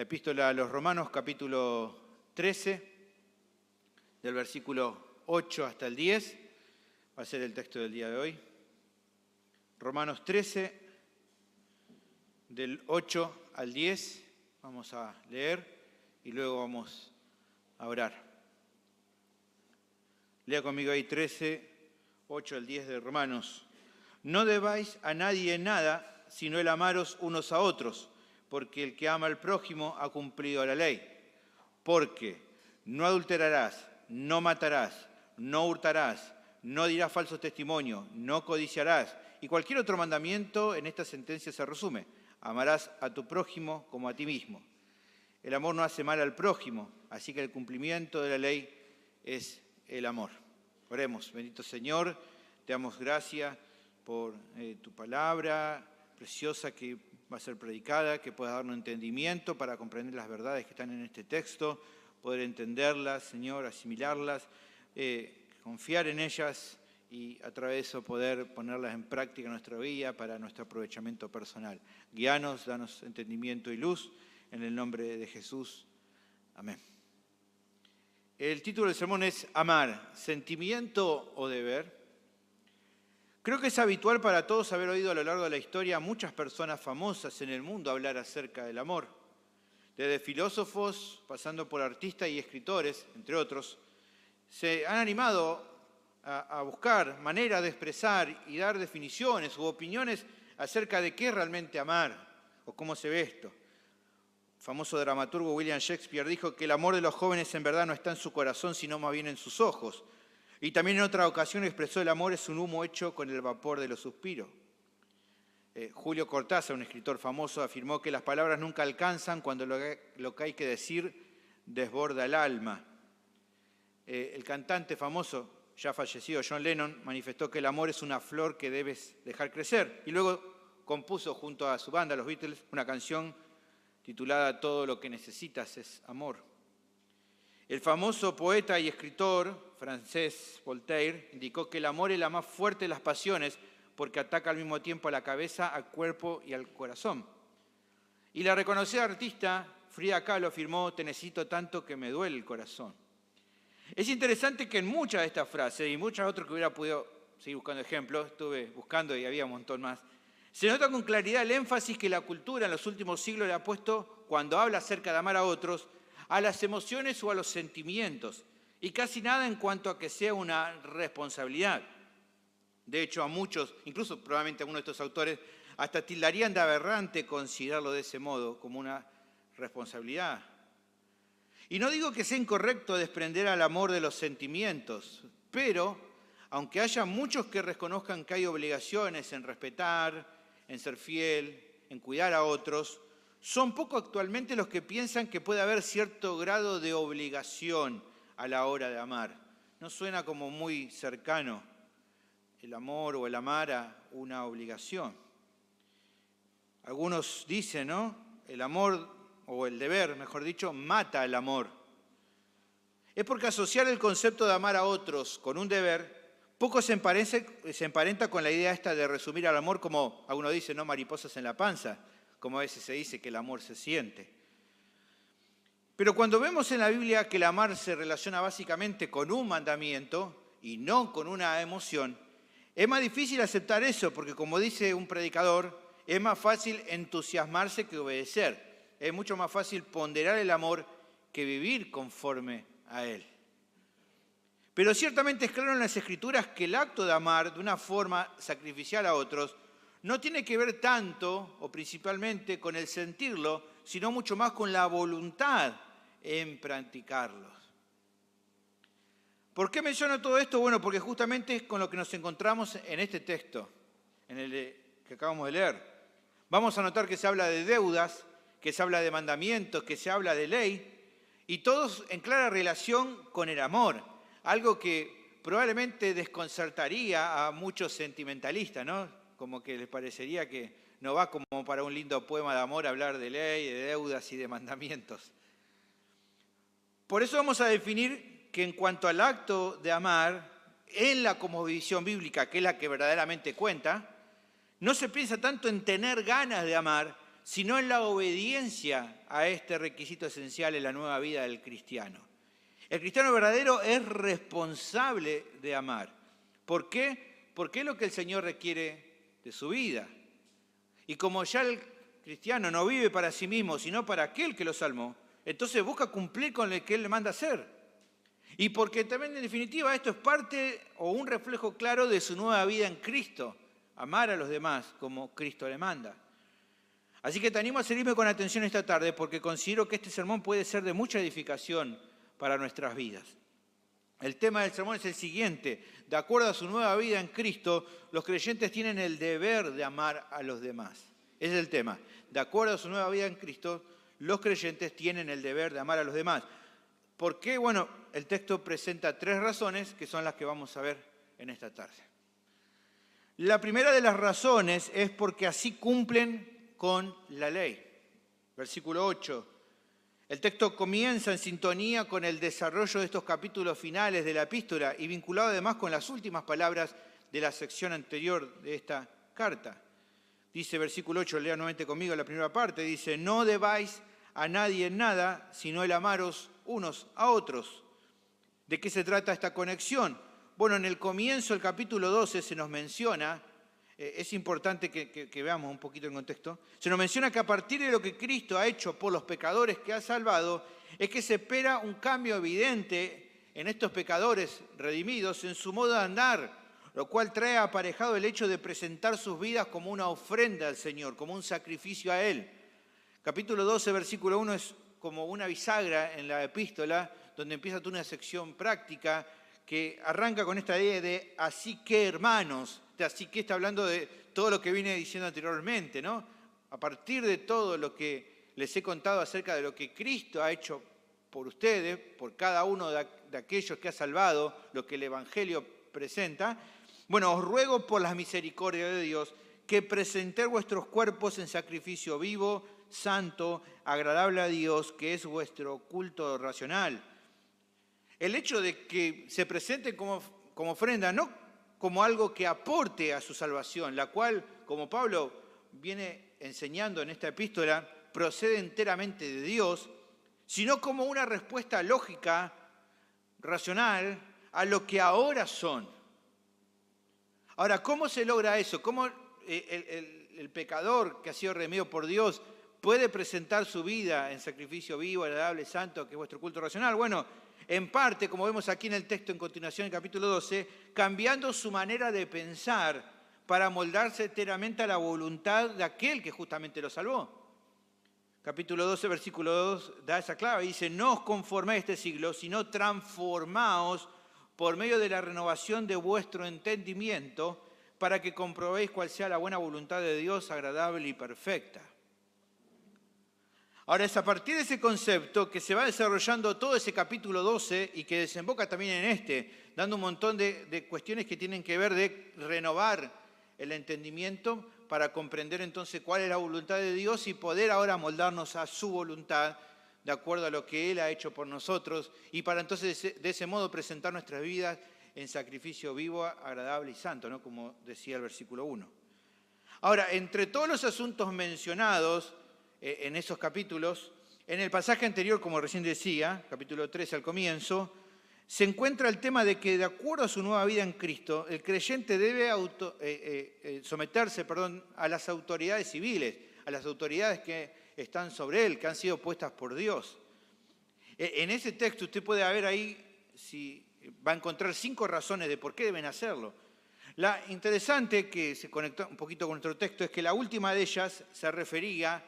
epístola a los Romanos, capítulo 13, del versículo 8 hasta el 10, va a ser el texto del día de hoy. Romanos 13, del 8 al 10, vamos a leer y luego vamos a orar. Lea conmigo ahí 13, 8 al 10 de Romanos. No debáis a nadie nada, sino el amaros unos a otros, porque el que ama al prójimo ha cumplido la ley. Porque no adulterarás, no matarás, no hurtarás, no dirás falso testimonio, no codiciarás. Y cualquier otro mandamiento en esta sentencia se resume. Amarás a tu prójimo como a ti mismo. El amor no hace mal al prójimo, así que el cumplimiento de la ley es el amor. Oremos. Bendito Señor, te damos gracias por tu palabra preciosa que va a ser predicada, que pueda darnos entendimiento para comprender las verdades que están en este texto, poder entenderlas, Señor, asimilarlas, confiar en ellas y a través de eso poder ponerlas en práctica en nuestra vida para nuestro aprovechamiento personal. Guíanos, danos entendimiento y luz, en el nombre de Jesús. Amén. El título del sermón es Amar, sentimiento o deber. Creo que es habitual para todos haber oído a lo largo de la historia a muchas personas famosas en el mundo hablar acerca del amor. Desde filósofos, pasando por artistas y escritores, entre otros, se han animado a buscar maneras de expresar y dar definiciones u opiniones acerca de qué es realmente amar o cómo se ve esto. El famoso dramaturgo William Shakespeare dijo que el amor de los jóvenes en verdad no está en su corazón, sino más bien en sus ojos. Y también en otra ocasión expresó el amor es un humo hecho con el vapor de los suspiros. Julio Cortázar, un escritor famoso, afirmó que las palabras nunca alcanzan cuando lo que hay que decir desborda el alma. El cantante famoso, ya fallecido, John Lennon, manifestó que el amor es una flor que debes dejar crecer. Y luego compuso junto a su banda, los Beatles, una canción titulada Todo lo que necesitas es amor. El famoso poeta y escritor francés Voltaire indicó que el amor es la más fuerte de las pasiones porque ataca al mismo tiempo a la cabeza, al cuerpo y al corazón. Y la reconocida artista Frida Kahlo afirmó, te necesito tanto que me duele el corazón. Es interesante que en muchas de estas frases y muchas otras que hubiera podido seguir buscando ejemplos, estuve buscando y había un montón más, se nota con claridad el énfasis que la cultura en los últimos siglos le ha puesto cuando habla acerca de amar a otros, a las emociones o a los sentimientos, y casi nada en cuanto a que sea una responsabilidad. De hecho, a muchos, incluso probablemente a algunos de estos autores, hasta tildarían de aberrante considerarlo de ese modo, como una responsabilidad. Y no digo que sea incorrecto desprender al amor de los sentimientos, pero aunque haya muchos que reconozcan que hay obligaciones en respetar, en ser fiel, en cuidar a otros, son pocos actualmente los que piensan que puede haber cierto grado de obligación a la hora de amar. No suena como muy cercano el amor o el amar a una obligación. Algunos dicen, ¿no? El amor o el deber, mejor dicho, mata el amor. Es porque asociar el concepto de amar a otros con un deber poco se emparenta con la idea esta de resumir al amor como, algunos dicen, ¿no? Mariposas en la panza, como a veces se dice que el amor se siente. Pero cuando vemos en la Biblia que el amar se relaciona básicamente con un mandamiento y no con una emoción, es más difícil aceptar eso porque, como dice un predicador, es más fácil entusiasmarse que obedecer. Es mucho más fácil ponderar el amor que vivir conforme a él. Pero ciertamente es claro en las Escrituras que el acto de amar de una forma sacrificial a otros no tiene que ver tanto o principalmente con el sentirlo, sino mucho más con la voluntad en practicarlo. ¿Por qué menciono todo esto? Bueno, porque justamente es con lo que nos encontramos en este texto, en el que acabamos de leer. Vamos a notar que se habla de deudas, que se habla de mandamientos, que se habla de ley, y todos en clara relación con el amor, algo que probablemente desconcertaría a muchos sentimentalistas, ¿no? Como que les parecería que no va como para un lindo poema de amor hablar de ley, de deudas y de mandamientos. Por eso vamos a definir que en cuanto al acto de amar, en la cosmovisión bíblica, que es la que verdaderamente cuenta, no se piensa tanto en tener ganas de amar, sino en la obediencia a este requisito esencial en la nueva vida del cristiano. El cristiano verdadero es responsable de amar. ¿Por qué? Porque es lo que el Señor requiere de su vida. Y como ya el cristiano no vive para sí mismo, sino para aquel que lo salvó, entonces busca cumplir con lo que Él le manda hacer. Y porque también, en definitiva, esto es parte o un reflejo claro de su nueva vida en Cristo, amar a los demás como Cristo le manda. Así que te animo a seguirme con atención esta tarde, porque considero que este sermón puede ser de mucha edificación para nuestras vidas. El tema del sermón es el siguiente: de acuerdo a su nueva vida en Cristo, los creyentes tienen el deber de amar a los demás. Ese es el tema. De acuerdo a su nueva vida en Cristo, los creyentes tienen el deber de amar a los demás. ¿Por qué? Bueno, el texto presenta 3 razones que son las que vamos a ver en esta tarde. La primera de las razones es porque así cumplen con la ley. Versículo 8. El texto comienza en sintonía con el desarrollo de estos capítulos finales de la epístola y vinculado además con las últimas palabras de la sección anterior de esta carta. Dice versículo 8, lea nuevamente conmigo la primera parte, dice: no debáis a nadie en nada, sino el amaros unos a otros. ¿De qué se trata esta conexión? Bueno, en el comienzo del capítulo 12 se nos menciona, es importante que veamos un poquito el contexto, se nos menciona que a partir de lo que Cristo ha hecho por los pecadores que ha salvado, es que se espera un cambio evidente en estos pecadores redimidos, en su modo de andar, lo cual trae aparejado el hecho de presentar sus vidas como una ofrenda al Señor, como un sacrificio a Él. Capítulo 12, versículo 1 es como una bisagra en la epístola, donde empieza toda una sección práctica que arranca con esta idea de así que, hermanos. Así que está hablando de todo lo que vine diciendo anteriormente, ¿no? A partir de todo lo que les he contado acerca de lo que Cristo ha hecho por ustedes, por cada uno de aquellos que ha salvado, lo que el Evangelio presenta, bueno, os ruego por las misericordias de Dios que presentéis vuestros cuerpos en sacrificio vivo, santo, agradable a Dios, que es vuestro culto racional. El hecho de que se presente como ofrenda, no como algo que aporte a su salvación, la cual, como Pablo viene enseñando en esta epístola, procede enteramente de Dios, sino como una respuesta lógica, racional, a lo que ahora son. Ahora, ¿cómo se logra eso? ¿Cómo el pecador que ha sido redimido por Dios puede presentar su vida en sacrificio vivo, agradable, santo, que es vuestro culto racional? Bueno, en parte, como vemos aquí en el texto en continuación, en el capítulo 12, cambiando su manera de pensar para moldarse enteramente a la voluntad de aquel que justamente lo salvó. Capítulo 12, versículo 2, da esa clave, dice: no os conforméis a este siglo, sino transformaos por medio de la renovación de vuestro entendimiento, para que comprobéis cuál sea la buena voluntad de Dios, agradable y perfecta. Ahora, es a partir de ese concepto que se va desarrollando todo ese capítulo 12 y que desemboca también en este, dando un montón de cuestiones que tienen que ver de renovar el entendimiento para comprender entonces cuál es la voluntad de Dios y poder ahora moldarnos a su voluntad de acuerdo a lo que Él ha hecho por nosotros y para entonces de ese modo presentar nuestras vidas en sacrificio vivo, agradable y santo, ¿no? Como decía el versículo 1. Ahora, entre todos los asuntos mencionados en esos capítulos, en el pasaje anterior, como recién decía, capítulo 13 al comienzo, se encuentra el tema de que de acuerdo a su nueva vida en Cristo, el creyente debe someterse a las autoridades civiles, a las autoridades que están sobre él, que han sido puestas por Dios. En ese texto usted puede ver ahí, va a encontrar 5 razones de por qué deben hacerlo. La interesante, que se conecta un poquito con nuestro texto, es que la última de ellas se refería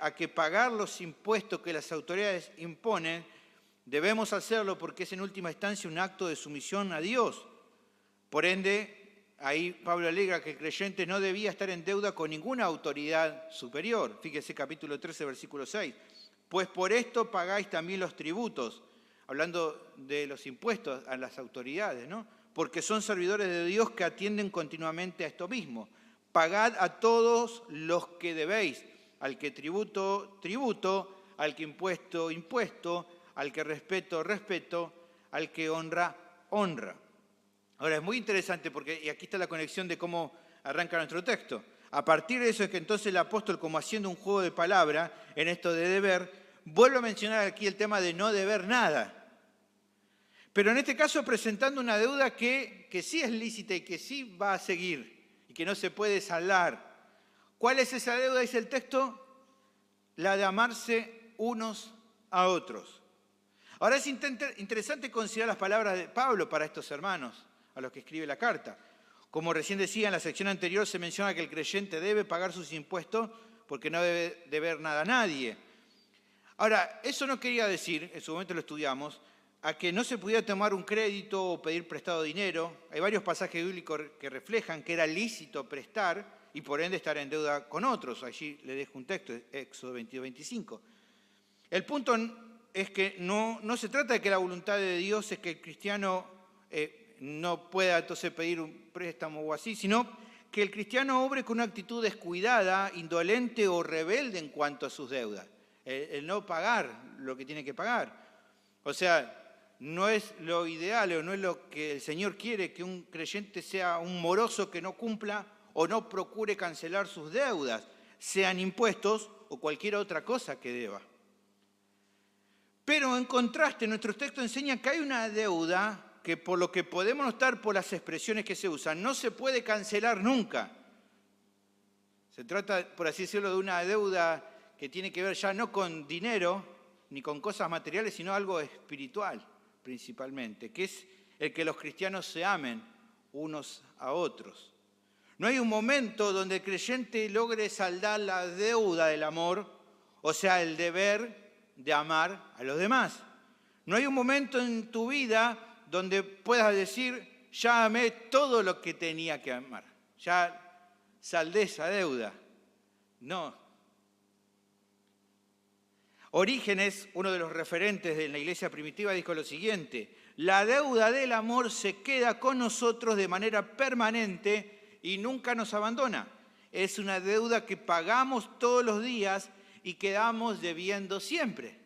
a que pagar los impuestos que las autoridades imponen, debemos hacerlo porque es en última instancia un acto de sumisión a Dios. Por ende, ahí Pablo alega que el creyente no debía estar en deuda con ninguna autoridad superior. Fíjese capítulo 13, versículo 6. Pues por esto pagáis también los tributos, hablando de los impuestos a las autoridades, ¿no? Porque son servidores de Dios que atienden continuamente a esto mismo. Pagad a todos los que debéis, al que tributo, tributo, al que impuesto, impuesto, al que respeto, respeto, al que honra, honra. Ahora, es muy interesante porque, y aquí está la conexión de cómo arranca nuestro texto. A partir de eso es que entonces el apóstol, como haciendo un juego de palabra en esto de deber, vuelve a mencionar aquí el tema de no deber nada. Pero en este caso presentando una deuda que sí es lícita y que sí va a seguir y que no se puede saldar. ¿Cuál es esa deuda? Dice el texto, la de amarse unos a otros. Ahora es interesante considerar las palabras de Pablo para estos hermanos, a los que escribe la carta. Como recién decía, en la sección anterior se menciona que el creyente debe pagar sus impuestos porque no debe deber nada a nadie. Ahora, eso no quería decir, en su momento lo estudiamos, a que no se pudiera tomar un crédito o pedir prestado dinero. Hay varios pasajes bíblicos que reflejan que era lícito prestar y por ende estar en deuda con otros. Allí le dejo un texto, Éxodo 22-25. El punto es que no se trata de que la voluntad de Dios es que el cristiano no pueda entonces pedir un préstamo o así, sino que el cristiano obre con una actitud descuidada, indolente o rebelde en cuanto a sus deudas. El no pagar lo que tiene que pagar. O sea, no es lo ideal o no es lo que el Señor quiere que un creyente sea un moroso que no cumpla o no procure cancelar sus deudas, sean impuestos o cualquier otra cosa que deba. Pero en contraste, nuestro texto enseña que hay una deuda que por lo que podemos notar por las expresiones que se usan, no se puede cancelar nunca. Se trata, por así decirlo, de una deuda que tiene que ver ya no con dinero ni con cosas materiales, sino algo espiritual principalmente, que es el que los cristianos se amen unos a otros. No hay un momento donde el creyente logre saldar la deuda del amor, o sea, el deber de amar a los demás. No hay un momento en tu vida donde puedas decir, ya amé todo lo que tenía que amar, ya saldé esa deuda. No. Orígenes, uno de los referentes de la iglesia primitiva, dijo lo siguiente: la deuda del amor se queda con nosotros de manera permanente y nunca nos abandona. Es una deuda que pagamos todos los días y quedamos debiendo siempre.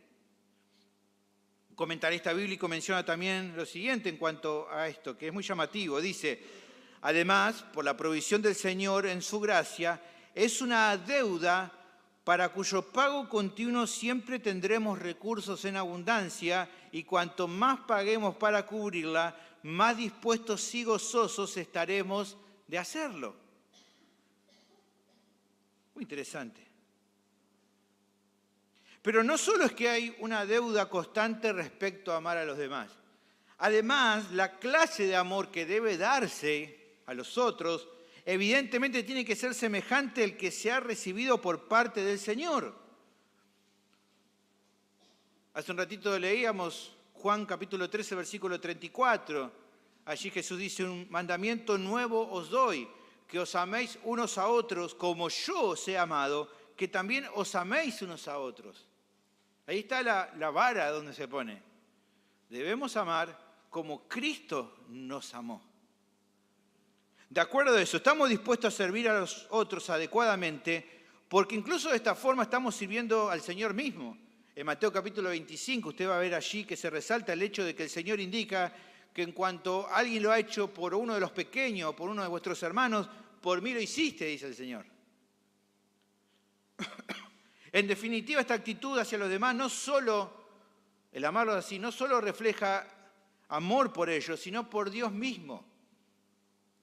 Un comentarista bíblico menciona también lo siguiente en cuanto a esto, que es muy llamativo. Dice, además, por la provisión del Señor en su gracia, es una deuda para cuyo pago continuo siempre tendremos recursos en abundancia y cuanto más paguemos para cubrirla, más dispuestos y gozosos estaremos de hacerlo. Muy interesante. Pero no solo es que hay una deuda constante respecto a amar a los demás. Además, la clase de amor que debe darse a los otros, evidentemente tiene que ser semejante al que se ha recibido por parte del Señor. Hace un ratito leíamos Juan capítulo 13, versículo 34. Allí Jesús dice, un mandamiento nuevo os doy, que os améis unos a otros como yo os he amado, que también os améis unos a otros. Ahí está la vara donde se pone. Debemos amar como Cristo nos amó. De acuerdo a eso, estamos dispuestos a servir a los otros adecuadamente, porque incluso de esta forma estamos sirviendo al Señor mismo. En Mateo capítulo 25, usted va a ver allí que se resalta el hecho de que el Señor indica que en cuanto alguien lo ha hecho por uno de los pequeños, por uno de vuestros hermanos, por mí lo hiciste, dice el Señor. En definitiva, esta actitud hacia los demás, no solo, el amarlos así, no solo refleja amor por ellos, sino por Dios mismo.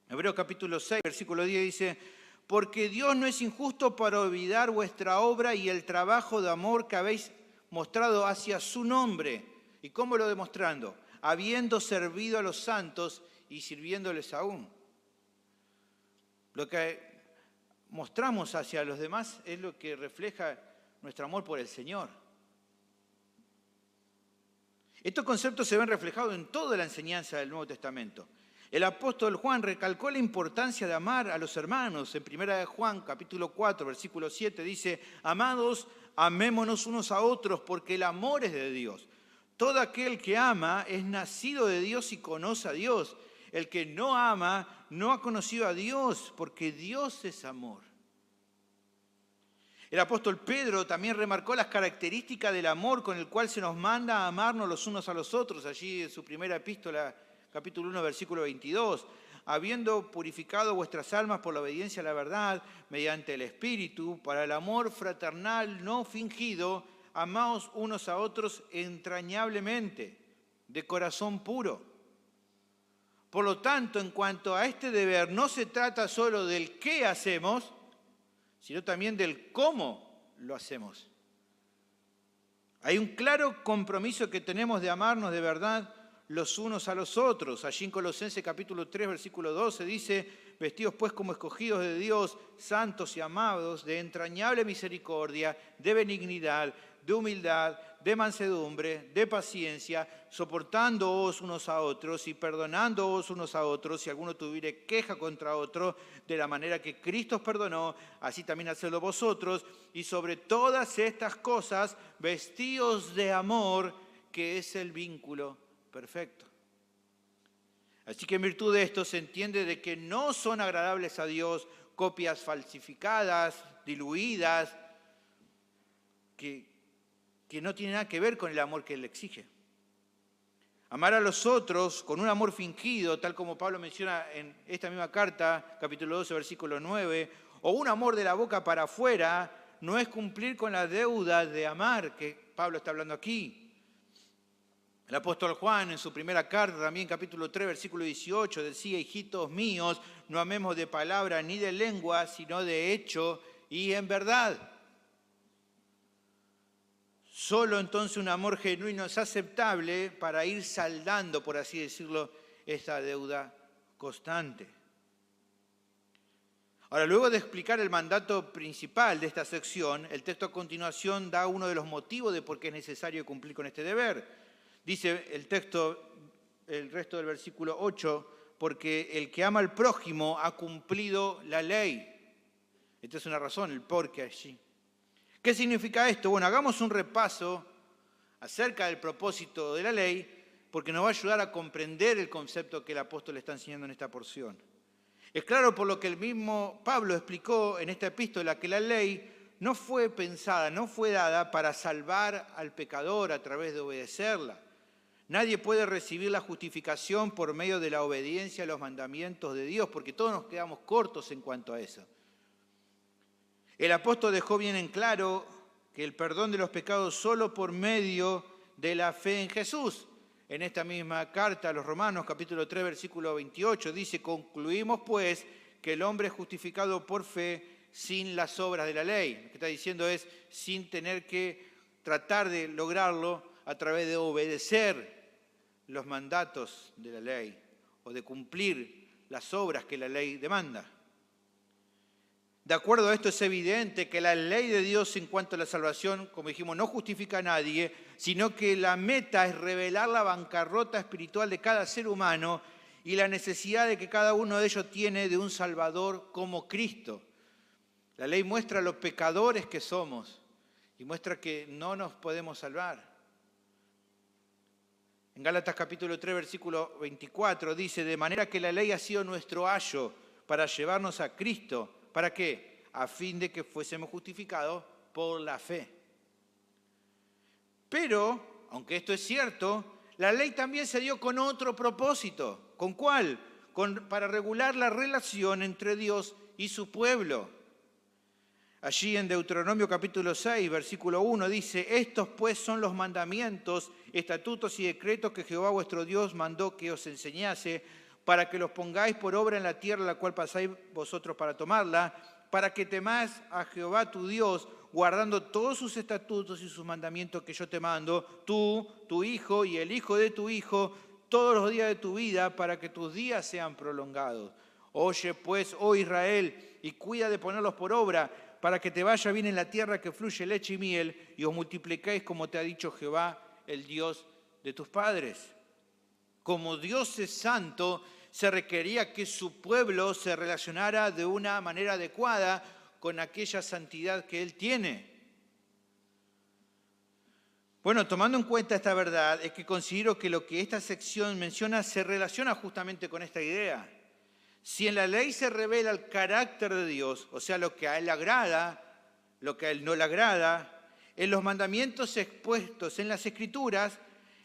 Hebreos capítulo 6, versículo 10 dice, porque Dios no es injusto para olvidar vuestra obra y el trabajo de amor que habéis mostrado hacia su nombre. ¿Y cómo lo demostrando? Habiendo servido a los santos y sirviéndoles aún. Lo que mostramos hacia los demás es lo que refleja nuestro amor por el Señor. Estos conceptos se ven reflejados en toda la enseñanza del Nuevo Testamento. El apóstol Juan recalcó la importancia de amar a los hermanos. En 1 Juan, capítulo 4, versículo 7, dice, amados, amémonos unos a otros, porque el amor es de Dios. Todo aquel que ama es nacido de Dios y conoce a Dios. El que no ama no ha conocido a Dios, porque Dios es amor. El apóstol Pedro también remarcó las características del amor con el cual se nos manda a amarnos los unos a los otros. Allí en su primera epístola, capítulo 1, versículo 22. Habiendo purificado vuestras almas por la obediencia a la verdad, mediante el Espíritu, para el amor fraternal no fingido, amaos unos a otros entrañablemente, de corazón puro. Por lo tanto, en cuanto a este deber, no se trata solo del qué hacemos, sino también del cómo lo hacemos. Hay un claro compromiso que tenemos de amarnos de verdad los unos a los otros. Allí en Colosenses capítulo 3, versículo 12 dice: vestidos pues como escogidos de Dios, santos y amados, de entrañable misericordia, de benignidad, de humildad, de mansedumbre, de paciencia, soportándoos unos a otros y perdonándoos unos a otros si alguno tuviere queja contra otro, de la manera que Cristo os perdonó, así también hacedlo vosotros. Y sobre todas estas cosas, vestíos de amor, que es el vínculo perfecto. Así que en virtud de esto se entiende de que no son agradables a Dios copias falsificadas, diluidas, que no tienen nada que ver con el amor que Él exige. Amar a los otros con un amor fingido, tal como Pablo menciona en esta misma carta, capítulo 12, versículo 9, o un amor de la boca para afuera, no es cumplir con la deuda de amar que Pablo está hablando aquí. El apóstol Juan en su primera carta, también capítulo 3, versículo 18, decía: hijitos míos, no amemos de palabra ni de lengua, sino de hecho y en verdad. Solo entonces un amor genuino es aceptable para ir saldando, por así decirlo, esta deuda constante. Ahora, luego de explicar el mandato principal de esta sección, el texto a continuación da uno de los motivos de por qué es necesario cumplir con este deber. Dice el texto, el resto del versículo 8, porque el que ama al prójimo ha cumplido la ley. Esta es una razón, el por qué allí. ¿Qué significa esto? Bueno, hagamos un repaso acerca del propósito de la ley, porque nos va a ayudar a comprender el concepto que el apóstol está enseñando en esta porción. Es claro por lo que el mismo Pablo explicó en esta epístola que la ley no fue pensada, no fue dada para salvar al pecador a través de obedecerla. Nadie puede recibir la justificación por medio de la obediencia a los mandamientos de Dios, porque todos nos quedamos cortos en cuanto a eso. El apóstol dejó bien en claro que el perdón de los pecados solo por medio de la fe en Jesús. En esta misma carta a los Romanos, capítulo 3, versículo 28, dice: concluimos pues que el hombre es justificado por fe sin las obras de la ley. Lo que está diciendo es sin tener que tratar de lograrlo a través de obedecer los mandatos de la ley o de cumplir las obras que la ley demanda. De acuerdo a esto es evidente que la ley de Dios en cuanto a la salvación, como dijimos, no justifica a nadie, sino que la meta es revelar la bancarrota espiritual de cada ser humano y la necesidad de que cada uno de ellos tiene de un Salvador como Cristo. La ley muestra los pecadores que somos y muestra que no nos podemos salvar. En Gálatas capítulo 3, versículo 24 dice: de manera que la ley ha sido nuestro ayo para llevarnos a Cristo. ¿Para qué? A fin de que fuésemos justificados por la fe. Pero, aunque esto es cierto, la ley también se dio con otro propósito. ¿Con cuál? Para regular la relación entre Dios y su pueblo. Allí en Deuteronomio capítulo 6, versículo 1 dice: estos pues son los mandamientos, estatutos y decretos que Jehová vuestro Dios mandó que os enseñase, para que los pongáis por obra en la tierra la cual pasáis vosotros para tomarla, para que temáis a Jehová tu Dios, guardando todos sus estatutos y sus mandamientos que yo te mando, tú, tu hijo y el hijo de tu hijo, todos los días de tu vida, para que tus días sean prolongados. Oye pues, oh Israel, y cuida de ponerlos por obra, para que te vaya bien en la tierra que fluye leche y miel, y os multipliquéis como te ha dicho Jehová, el Dios de tus padres. Como Dios es santo, se requería que su pueblo se relacionara de una manera adecuada con aquella santidad que Él tiene. Bueno, tomando en cuenta esta verdad, es que considero que lo que esta sección menciona se relaciona justamente con esta idea. Si en la ley se revela el carácter de Dios, o sea, lo que a Él le agrada, lo que a Él no le agrada, en los mandamientos expuestos en las Escrituras,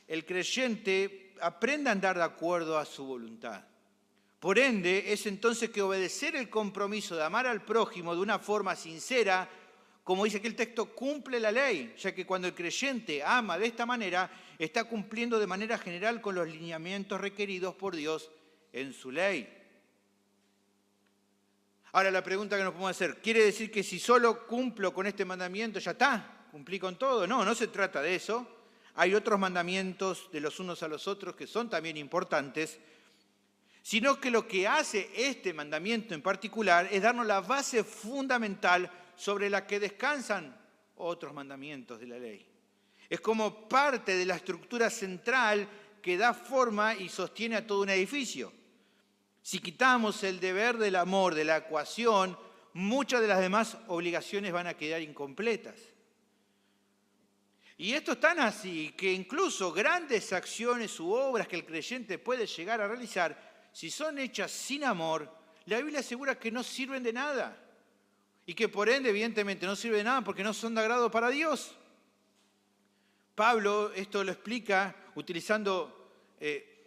el creyente aprenda a andar de acuerdo a su voluntad. Por ende, es entonces que obedecer el compromiso de amar al prójimo de una forma sincera, como dice aquí el texto, cumple la ley, ya que cuando el creyente ama de esta manera, está cumpliendo de manera general con los lineamientos requeridos por Dios en su ley. Ahora la pregunta que nos podemos hacer, ¿quiere decir que si solo cumplo con este mandamiento ya está? ¿Cumplí con todo? No, no se trata de eso. Hay otros mandamientos de los unos a los otros que son también importantes, sino que lo que hace este mandamiento en particular es darnos la base fundamental sobre la que descansan otros mandamientos de la ley. Es como parte de la estructura central que da forma y sostiene a todo un edificio. Si quitamos el deber del amor de la ecuación, muchas de las demás obligaciones van a quedar incompletas. Y esto es tan así que incluso grandes acciones u obras que el creyente puede llegar a realizar, si son hechas sin amor, la Biblia asegura que no sirven de nada. Y que por ende, evidentemente, no sirven de nada porque no son de agrado para Dios. Pablo esto lo explica utilizando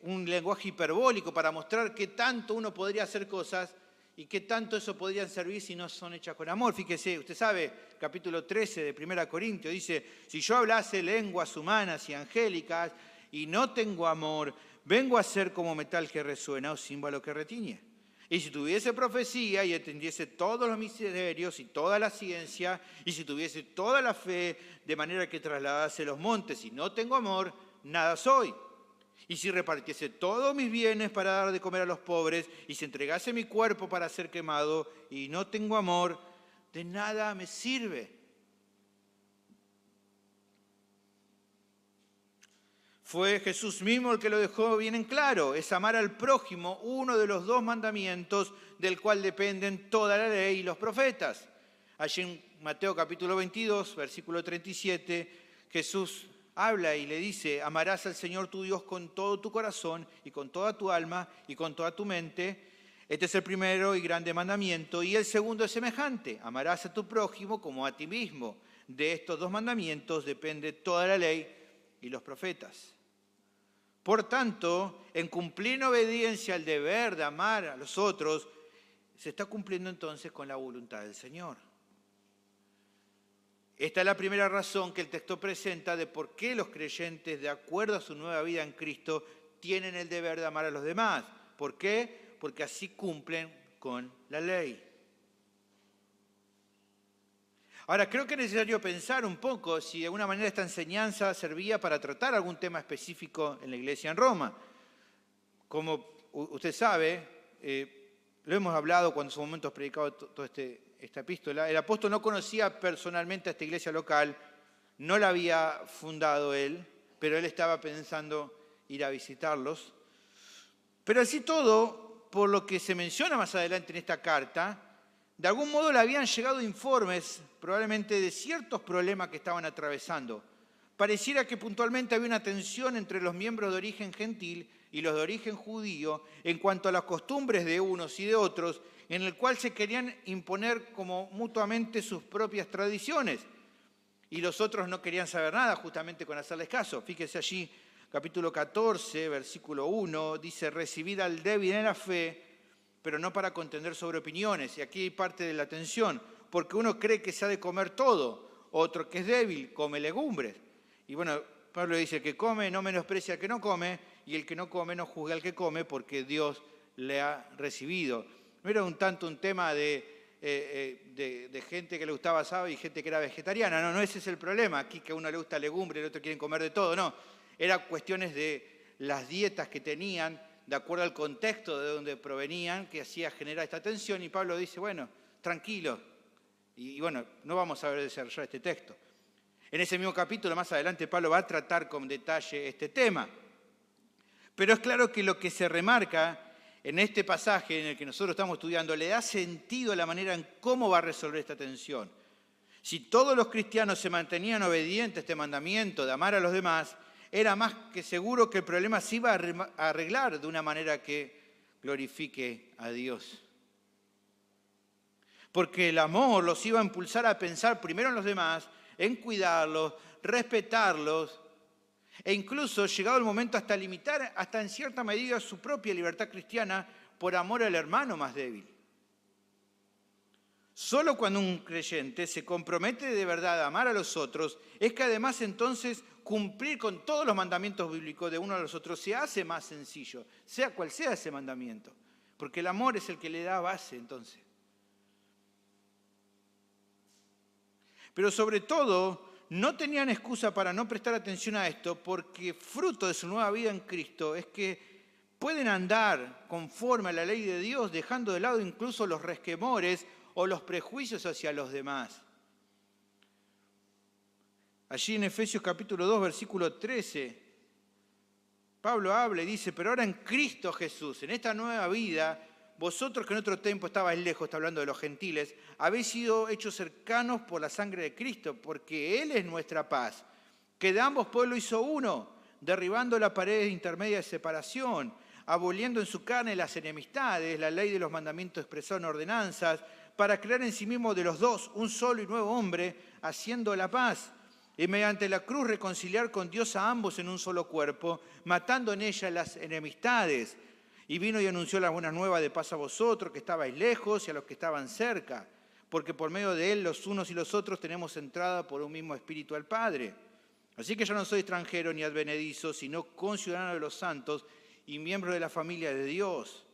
un lenguaje hiperbólico para mostrar qué tanto uno podría hacer cosas y qué tanto eso podrían servir si no son hechas con amor. Fíjese, usted sabe, capítulo 13 de 1 Corintios dice, si yo hablase lenguas humanas y angélicas y no tengo amor, vengo a ser como metal que resuena o címbalo que retiñe. Y si tuviese profecía y entendiese todos los misterios y toda la ciencia, y si tuviese toda la fe, de manera que trasladase los montes y no tengo amor, nada soy. Y si repartiese todos mis bienes para dar de comer a los pobres, y si entregase mi cuerpo para ser quemado, y no tengo amor, de nada me sirve. Fue Jesús mismo el que lo dejó bien en claro, es amar al prójimo, uno de los dos mandamientos del cual dependen toda la ley y los profetas. Allí en Mateo capítulo 22, versículo 37, Jesús habla y le dice, amarás al Señor tu Dios con todo tu corazón y con toda tu alma y con toda tu mente. Este es el primero y grande mandamiento. Y el segundo es semejante, amarás a tu prójimo como a ti mismo. De estos dos mandamientos depende toda la ley y los profetas. Por tanto, en cumplir en obediencia al deber de amar a los otros, se está cumpliendo entonces con la voluntad del Señor. Esta es la primera razón que el texto presenta de por qué los creyentes, de acuerdo a su nueva vida en Cristo, tienen el deber de amar a los demás. ¿Por qué? Porque así cumplen con la ley. Ahora, creo que es necesario pensar un poco si de alguna manera esta enseñanza servía para tratar algún tema específico en la iglesia en Roma. Como usted sabe, lo hemos hablado cuando en su momento has predicado toda esta epístola, el apóstol no conocía personalmente a esta iglesia local, no la había fundado él, pero él estaba pensando ir a visitarlos. Pero así todo, por lo que se menciona más adelante en esta carta, de algún modo le habían llegado informes probablemente de ciertos problemas que estaban atravesando. Pareciera que puntualmente había una tensión entre los miembros de origen gentil y los de origen judío en cuanto a las costumbres de unos y de otros, en el cual se querían imponer como mutuamente sus propias tradiciones. Y los otros no querían saber nada justamente con hacerles caso. Fíjese allí, capítulo 14, versículo 1, dice, recibid al débil en la fe, pero no para contender sobre opiniones. Y aquí hay parte de la tensión, porque uno cree que se ha de comer todo, otro que es débil come legumbres. Y bueno, Pablo dice, el que come no menosprecia al que no come, y el que no come no juzga al que come, porque Dios le ha recibido. No era un tanto un tema de gente que le gustaba asado y gente que era vegetariana, no ese es el problema. Aquí que a uno le gusta legumbre, el otro quiere comer de todo, no. Eran cuestiones de las dietas que tenían, de acuerdo al contexto de donde provenían, que hacía generar esta tensión, y Pablo dice, bueno, tranquilo, y bueno, no vamos a desarrollar este texto. En ese mismo capítulo, más adelante, Pablo va a tratar con detalle este tema. Pero es claro que lo que se remarca en este pasaje en el que nosotros estamos estudiando le da sentido a la manera en cómo va a resolver esta tensión. Si todos los cristianos se mantenían obedientes a este mandamiento de amar a los demás, era más que seguro que el problema se iba a arreglar de una manera que glorifique a Dios. Porque el amor los iba a impulsar a pensar primero en los demás, en cuidarlos, respetarlos. E incluso llegado el momento hasta limitar, hasta en cierta medida, su propia libertad cristiana por amor al hermano más débil. Solo cuando un creyente se compromete de verdad a amar a los otros, es que además entonces cumplir con todos los mandamientos bíblicos de uno a los otros se hace más sencillo, sea cual sea ese mandamiento, porque el amor es el que le da base entonces. Pero sobre todo, no tenían excusa para no prestar atención a esto, porque fruto de su nueva vida en Cristo es que pueden andar conforme a la ley de Dios, dejando de lado incluso los resquemores o los prejuicios hacia los demás. Allí en Efesios capítulo 2, versículo 13, Pablo habla y dice, pero ahora en Cristo Jesús, en esta nueva vida, vosotros que en otro tiempo estabais lejos, está hablando de los gentiles, habéis sido hechos cercanos por la sangre de Cristo, porque Él es nuestra paz, que de ambos pueblos hizo uno, derribando la pared intermedia de separación, aboliendo en su carne las enemistades, la ley de los mandamientos expresada en ordenanzas, para crear en sí mismo de los dos un solo y nuevo hombre, haciendo la paz, y mediante la cruz reconciliar con Dios a ambos en un solo cuerpo, matando en ella las enemistades. Y vino y anunció las buenas nuevas de paz a vosotros, que estabais lejos, y a los que estaban cerca, porque por medio de él los unos y los otros tenemos entrada por un mismo espíritu al Padre. Así que ya no soy extranjero ni advenedizo, sino conciudadano de los santos y miembro de la familia de Dios,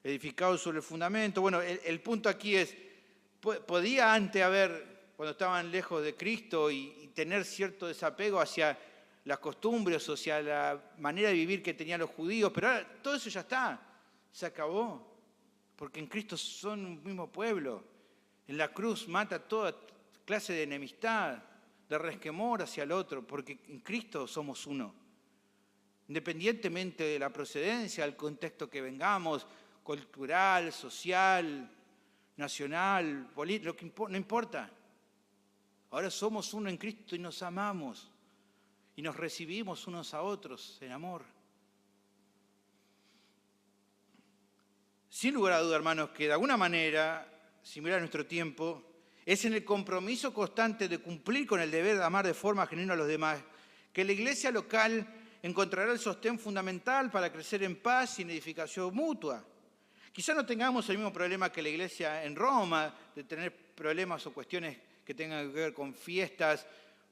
edificado sobre el fundamento. Bueno, el punto aquí es, podía antes haber, cuando estaban lejos de Cristo, y tener cierto desapego hacia las costumbres, o hacia la manera de vivir que tenían los judíos, pero ahora todo eso ya está, se acabó, porque en Cristo son un mismo pueblo. En la cruz mata toda clase de enemistad, de resquemor hacia el otro, porque en Cristo somos uno. Independientemente de la procedencia, del contexto que vengamos, cultural, social, nacional, político, no importa. Ahora somos uno en Cristo y nos amamos y nos recibimos unos a otros en amor. Sin lugar a duda, hermanos, que de alguna manera, similar a nuestro tiempo, es en el compromiso constante de cumplir con el deber de amar de forma genuina a los demás, que la iglesia local encontrará el sostén fundamental para crecer en paz y en edificación mutua. Quizá no tengamos el mismo problema que la iglesia en Roma, de tener problemas o cuestiones que tengan que ver con fiestas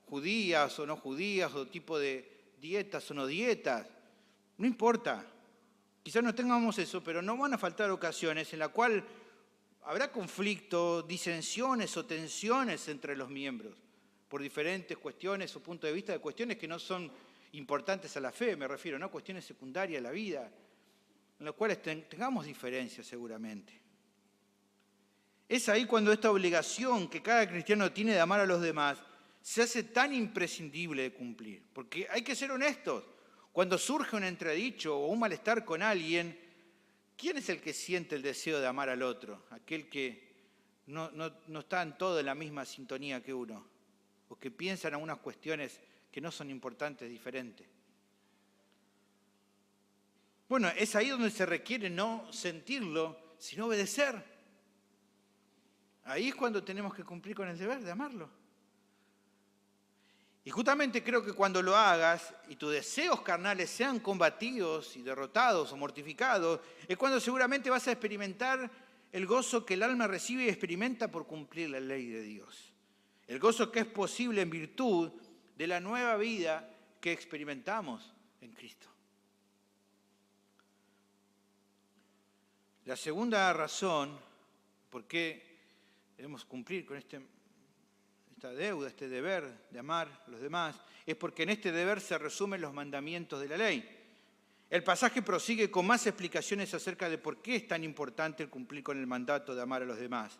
judías o no judías, o tipo de dietas o no dietas. No importa. Quizás no tengamos eso, pero no van a faltar ocasiones en las cuales habrá conflictos, disensiones o tensiones entre los miembros por diferentes cuestiones o puntos de vista de cuestiones que no son importantes a la fe, me refiero, ¿no? Cuestiones secundarias a la vida, en las cuales tengamos diferencias seguramente. Es ahí cuando esta obligación que cada cristiano tiene de amar a los demás se hace tan imprescindible de cumplir. Porque hay que ser honestos. Cuando surge un entredicho o un malestar con alguien, ¿quién es el que siente el deseo de amar al otro? Aquel que no está en todo en la misma sintonía que uno, o que piensa en algunas cuestiones que no son importantes, diferentes. Bueno, es ahí donde se requiere no sentirlo, sino obedecer. Ahí es cuando tenemos que cumplir con el deber de amarlo. Y justamente creo que cuando lo hagas y tus deseos carnales sean combatidos y derrotados o mortificados, es cuando seguramente vas a experimentar el gozo que el alma recibe y experimenta por cumplir la ley de Dios. El gozo que es posible en virtud de la nueva vida que experimentamos en Cristo. La segunda razón por qué debemos cumplir con esta deuda, este deber de amar a los demás, es porque en este deber se resumen los mandamientos de la ley. El pasaje prosigue con más explicaciones acerca de por qué es tan importante el cumplir con el mandato de amar a los demás.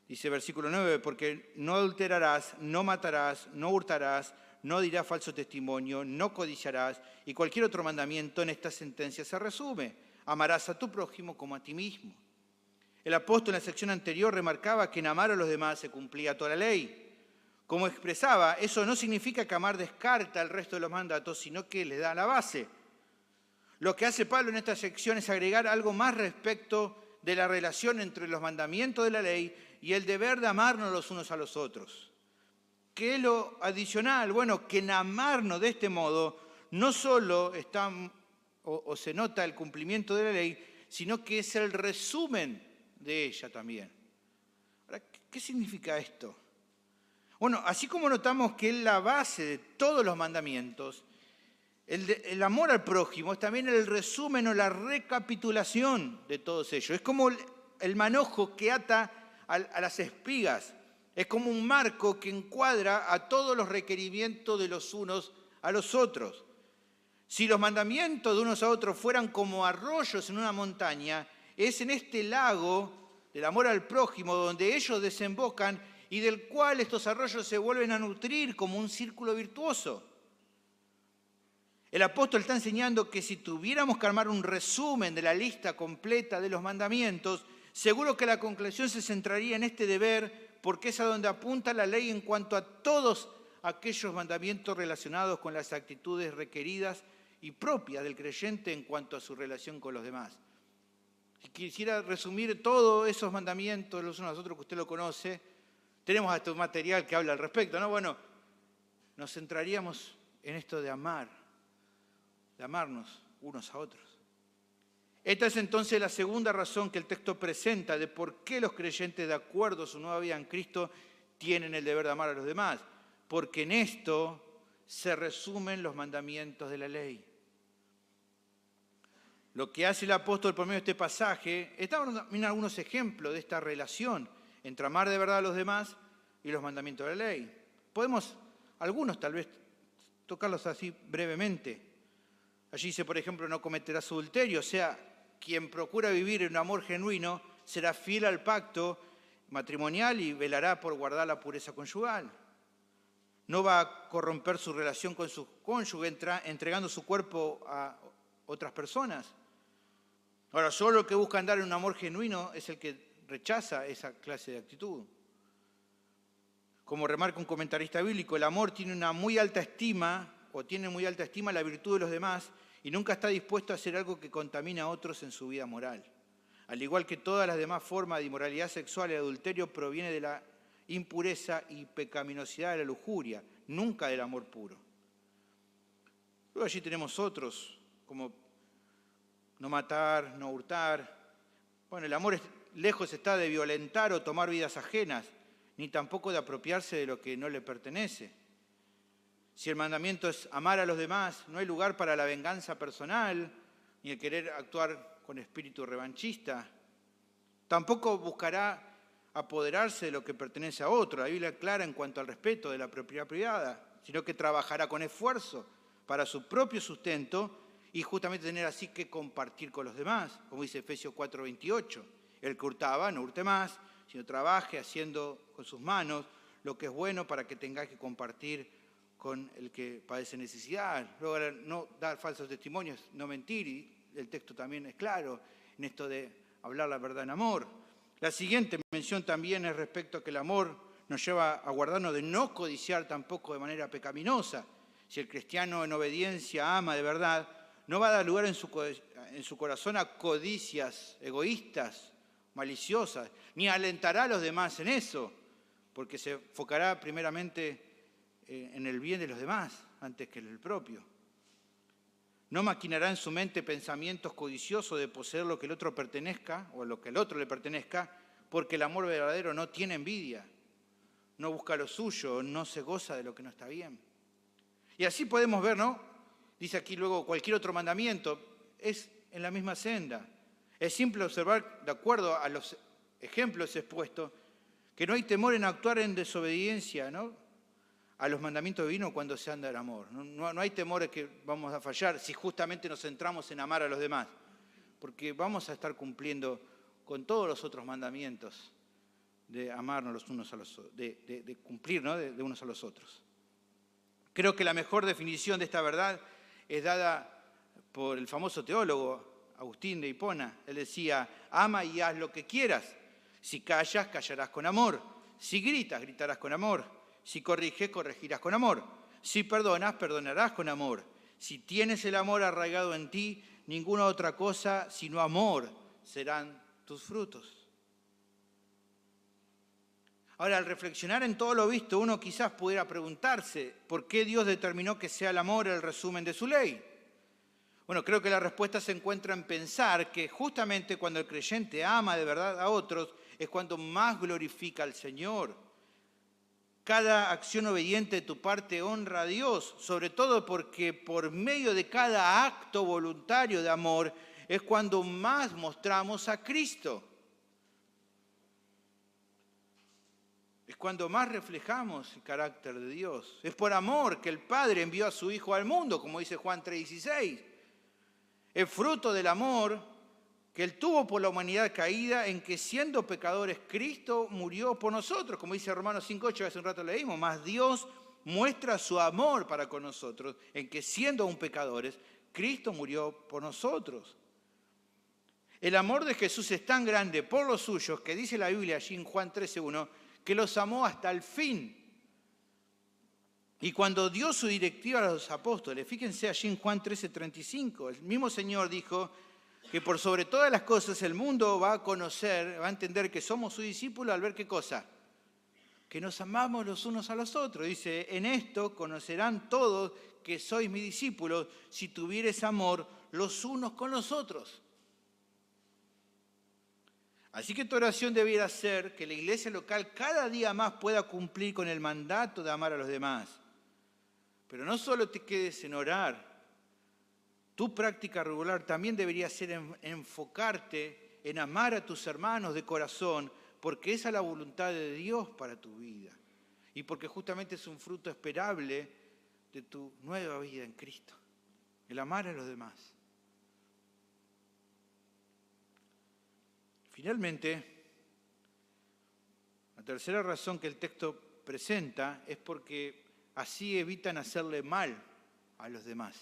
Dice versículo 9, porque no adulterarás, no matarás, no hurtarás, no dirás falso testimonio, no codiciarás, y cualquier otro mandamiento en esta sentencia se resume: amarás a tu prójimo como a ti mismo. El apóstol en la sección anterior remarcaba que en amar a los demás se cumplía toda la ley. Como expresaba, eso no significa que amar descarta el resto de los mandatos, sino que le da la base. Lo que hace Pablo en esta sección es agregar algo más respecto de la relación entre los mandamientos de la ley y el deber de amarnos los unos a los otros. ¿Qué es lo adicional? Bueno, que en amarnos de este modo no solo está o se nota el cumplimiento de la ley, sino que es el resumen de ella también. Ahora, ¿qué significa esto? Bueno, así como notamos que es la base de todos los mandamientos, el amor al prójimo es también el resumen o la recapitulación de todos ellos. Es como el manojo que ata a las espigas. Es como un marco que encuadra a todos los requerimientos de los unos a los otros. Si los mandamientos de unos a otros fueran como arroyos en una montaña, es en este lago del amor al prójimo donde ellos desembocan y del cual estos arroyos se vuelven a nutrir como un círculo virtuoso. El apóstol está enseñando que si tuviéramos que armar un resumen de la lista completa de los mandamientos, seguro que la conclusión se centraría en este deber, porque es a donde apunta la ley en cuanto a todos aquellos mandamientos relacionados con las actitudes requeridas y propias del creyente en cuanto a su relación con los demás. Si quisiera resumir todos esos mandamientos, los unos a los otros, que usted lo conoce, tenemos hasta un material que habla al respecto, ¿no? Bueno, nos centraríamos en esto de amar, de amarnos unos a otros. Esta es entonces la segunda razón que el texto presenta de por qué los creyentes, de acuerdo a su nueva vida en Cristo, tienen el deber de amar a los demás. Porque en esto se resumen los mandamientos de la ley. Lo que hace el apóstol por medio de este pasaje es dar algunos ejemplos de esta relación entre amar de verdad a los demás y los mandamientos de la ley. Podemos, algunos tal vez, tocarlos así brevemente. Allí dice, por ejemplo, no cometerás adulterio, o sea, quien procura vivir en un amor genuino será fiel al pacto matrimonial y velará por guardar la pureza conyugal. No va a corromper su relación con su cónyuge entregando su cuerpo a otras personas. Ahora, solo el que busca andar en un amor genuino es el que rechaza esa clase de actitud. Como remarca un comentarista bíblico, el amor tiene muy alta estima la virtud de los demás y nunca está dispuesto a hacer algo que contamine a otros en su vida moral. Al igual que todas las demás formas de inmoralidad sexual, el adulterio proviene de la impureza y pecaminosidad de la lujuria, nunca del amor puro. Luego allí tenemos otros, como no matar, no hurtar. Bueno, el amor lejos está de violentar o tomar vidas ajenas, ni tampoco de apropiarse de lo que no le pertenece. Si el mandamiento es amar a los demás, no hay lugar para la venganza personal, ni el querer actuar con espíritu revanchista. Tampoco buscará apoderarse de lo que pertenece a otro. La Biblia clara en cuanto al respeto de la propiedad privada, sino que trabajará con esfuerzo para su propio sustento y justamente tener así que compartir con los demás, como dice Efesios 4:28. El que hurtaba, no hurte más, sino trabaje haciendo con sus manos lo que es bueno para que tenga que compartir con el que padece necesidad. Luego, no dar falsos testimonios, no mentir, y el texto también es claro en esto de hablar la verdad en amor. La siguiente mención también es respecto a que el amor nos lleva a guardarnos de no codiciar tampoco de manera pecaminosa. Si el cristiano en obediencia ama de verdad, no va a dar lugar en su corazón a codicias egoístas, maliciosas, ni alentará a los demás en eso, porque se enfocará primeramente en el bien de los demás antes que en el propio. No maquinará en su mente pensamientos codiciosos de poseer lo que el otro pertenezca o lo que el otro le pertenezca, porque el amor verdadero no tiene envidia, no busca lo suyo, no se goza de lo que no está bien. Y así podemos ver, ¿no? Dice aquí luego cualquier otro mandamiento, es en la misma senda. Es simple observar, de acuerdo a los ejemplos expuestos, que no hay temor en actuar en desobediencia, ¿no?, a los mandamientos divinos cuando se anda en amor. No hay temor de que vamos a fallar si justamente nos centramos en amar a los demás, porque vamos a estar cumpliendo con todos los otros mandamientos de amarnos los unos a los otros, de cumplir, ¿no?, de unos a los otros. Creo que la mejor definición de esta verdad es dada por el famoso teólogo Agustín de Hipona. Él decía, ama y haz lo que quieras. Si callas, callarás con amor. Si gritas, gritarás con amor. Si corriges, corregirás con amor. Si perdonas, perdonarás con amor. Si tienes el amor arraigado en ti, ninguna otra cosa sino amor serán tus frutos. Ahora, al reflexionar en todo lo visto, uno quizás pudiera preguntarse, ¿por qué Dios determinó que sea el amor el resumen de su ley? Bueno, creo que la respuesta se encuentra en pensar que justamente cuando el creyente ama de verdad a otros, es cuando más glorifica al Señor. Cada acción obediente de tu parte honra a Dios, sobre todo porque por medio de cada acto voluntario de amor es cuando más mostramos a Cristo. Es cuando más reflejamos el carácter de Dios. Es por amor que el Padre envió a su Hijo al mundo, como dice Juan 3:16. Es fruto del amor que Él tuvo por la humanidad caída, en que siendo pecadores, Cristo murió por nosotros, como dice Romanos 5:8, hace un rato leímos, mas Dios muestra su amor para con nosotros, en que siendo aún pecadores, Cristo murió por nosotros. El amor de Jesús es tan grande por los suyos, que dice la Biblia allí en Juan 13:1, que los amó hasta el fin. Y cuando dio su directiva a los apóstoles, fíjense allí en Juan 13:35, el mismo Señor dijo que por sobre todas las cosas el mundo va a conocer, va a entender que somos sus discípulos al ver ¿qué cosa? Que nos amamos los unos a los otros. Dice, en esto conocerán todos que sois mis discípulos, si tuviereis amor los unos con los otros. Así que tu oración debiera ser que la iglesia local cada día más pueda cumplir con el mandato de amar a los demás. Pero no solo te quedes en orar, tu práctica regular también debería ser enfocarte en amar a tus hermanos de corazón, porque esa es la voluntad de Dios para tu vida. Y porque justamente es un fruto esperable de tu nueva vida en Cristo, el amar a los demás. Finalmente, la tercera razón que el texto presenta es porque así evitan hacerle mal a los demás,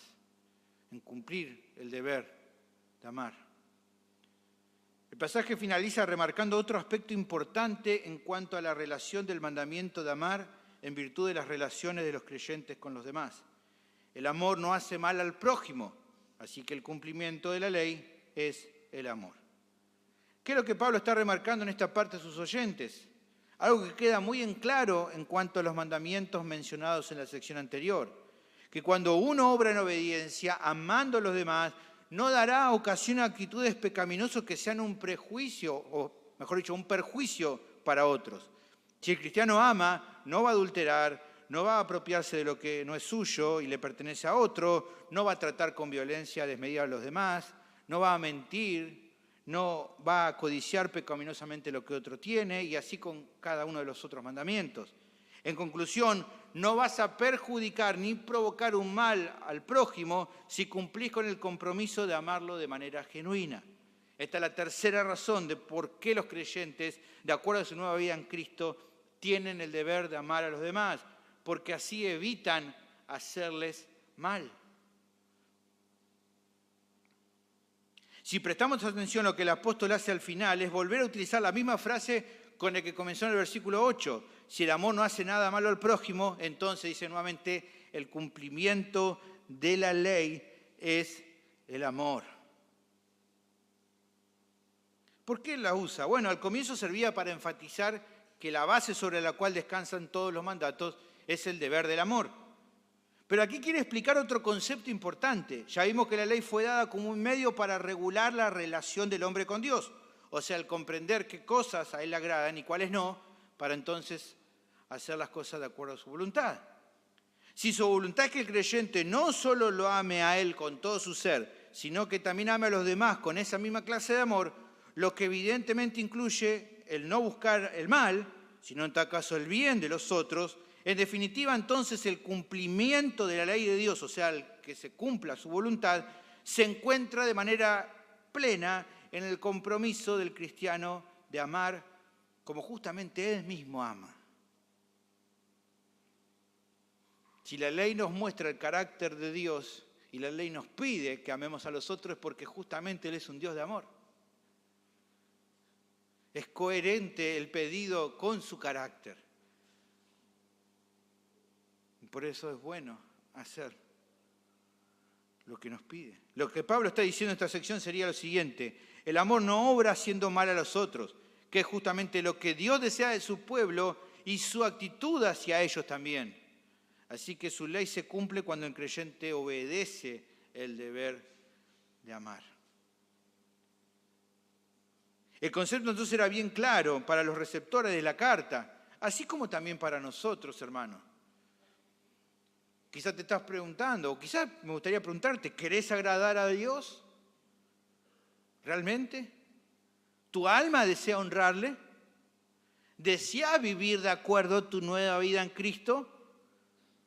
en cumplir el deber de amar. El pasaje finaliza remarcando otro aspecto importante en cuanto a la relación del mandamiento de amar en virtud de las relaciones de los creyentes con los demás. El amor no hace mal al prójimo, así que el cumplimiento de la ley es el amor. ¿Qué es lo que Pablo está remarcando en esta parte a sus oyentes? Algo que queda muy en claro en cuanto a los mandamientos mencionados en la sección anterior, que cuando uno obra en obediencia, amando a los demás, no dará ocasión a actitudes pecaminosas que sean un prejuicio, o mejor dicho, un perjuicio para otros. Si el cristiano ama, no va a adulterar, no va a apropiarse de lo que no es suyo y le pertenece a otro, no va a tratar con violencia desmedida a los demás, no va a mentir, no va a codiciar pecaminosamente lo que otro tiene, y así con cada uno de los otros mandamientos. En conclusión, no vas a perjudicar ni provocar un mal al prójimo si cumplís con el compromiso de amarlo de manera genuina. Esta es la tercera razón de por qué los creyentes, de acuerdo a su nueva vida en Cristo, tienen el deber de amar a los demás, porque así evitan hacerles mal. Si prestamos atención a lo que el apóstol hace al final, es volver a utilizar la misma frase con la que comenzó en el versículo 8. Si el amor no hace nada malo al prójimo, entonces dice nuevamente, el cumplimiento de la ley es el amor. ¿Por qué la usa? Bueno, al comienzo servía para enfatizar que la base sobre la cual descansan todos los mandatos es el deber del amor. Pero aquí quiere explicar otro concepto importante. Ya vimos que la ley fue dada como un medio para regular la relación del hombre con Dios. O sea, el comprender qué cosas a Él le agradan y cuáles no, para entonces hacer las cosas de acuerdo a su voluntad. Si su voluntad es que el creyente no solo lo ame a Él con todo su ser, sino que también ame a los demás con esa misma clase de amor, lo que evidentemente incluye el no buscar el mal, sino en tal caso el bien de los otros. En definitiva, entonces, el cumplimiento de la ley de Dios, o sea, el que se cumpla su voluntad, se encuentra de manera plena en el compromiso del cristiano de amar como justamente Él mismo ama. Si la ley nos muestra el carácter de Dios y la ley nos pide que amemos a los otros, es porque justamente Él es un Dios de amor. Es coherente el pedido con su carácter. Por eso es bueno hacer lo que nos pide. Lo que Pablo está diciendo en esta sección sería lo siguiente: el amor no obra haciendo mal a los otros, que es justamente lo que Dios desea de su pueblo y su actitud hacia ellos también. Así que su ley se cumple cuando el creyente obedece el deber de amar. El concepto entonces era bien claro para los receptores de la carta, así como también para nosotros, hermanos. Quizás te estás preguntando, o quizás me gustaría preguntarte, ¿querés agradar a Dios? ¿Realmente? ¿Tu alma desea honrarle? ¿Deseas vivir de acuerdo a tu nueva vida en Cristo?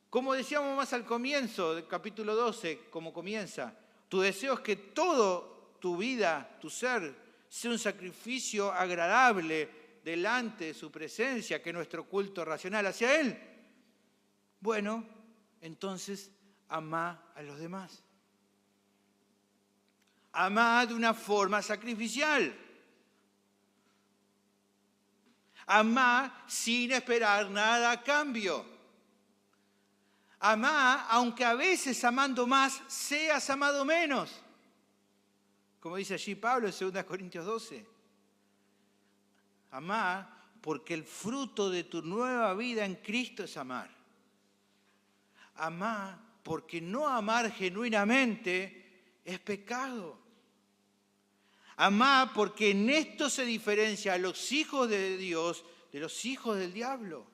Como decíamos más al comienzo del capítulo 12, como comienza, tu deseo es que todo tu vida, tu ser, sea un sacrificio agradable delante de su presencia, que nuestro culto racional hacia Él. Bueno, entonces amá a los demás. Amá de una forma sacrificial. Amá sin esperar nada a cambio. Amá, aunque a veces amando más, seas amado menos. Como dice allí Pablo en 2 Corintios 12. Amá porque el fruto de tu nueva vida en Cristo es amar. Amá porque no amar genuinamente es pecado. Amá porque en esto se diferencia a los hijos de Dios de los hijos del diablo.